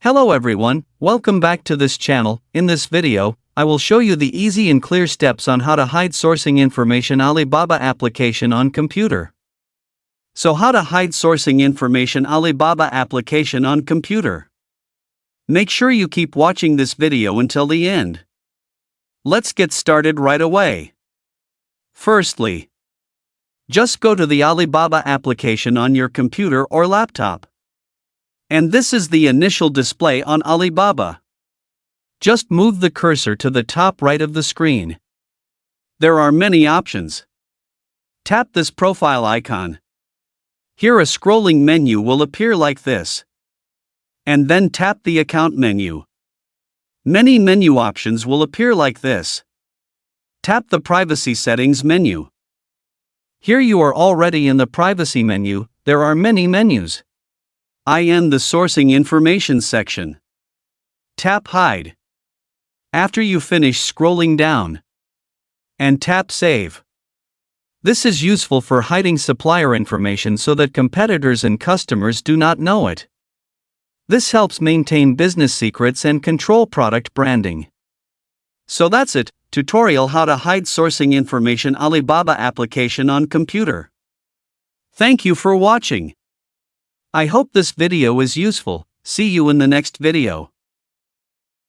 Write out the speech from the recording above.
Hello everyone, welcome back to this channel. In this video, I will show you the easy and clear steps on how to hide sourcing information Alibaba application on computer. So how to hide sourcing information Alibaba application on computer. Make sure you keep watching this video until the end. Let's get started right away. Firstly, just go to the Alibaba application on your computer or laptop. And this is the initial display on Alibaba. Just move the cursor to the top right of the screen. There are many options. Tap this profile icon. Here a scrolling menu will appear like this. And then tap the account menu. Many menu options will appear like this. Tap the privacy settings menu. Here you are already in the privacy menu. There are many menus. In the sourcing information section. Tap hide. After you finish scrolling down. And tap save. This is useful for hiding supplier information so that competitors and customers do not know it. This helps maintain business secrets and control product branding. So that's it, tutorial how to hide sourcing information Alibaba application on computer. Thank you for watching. I hope this video is useful. See you in the next video.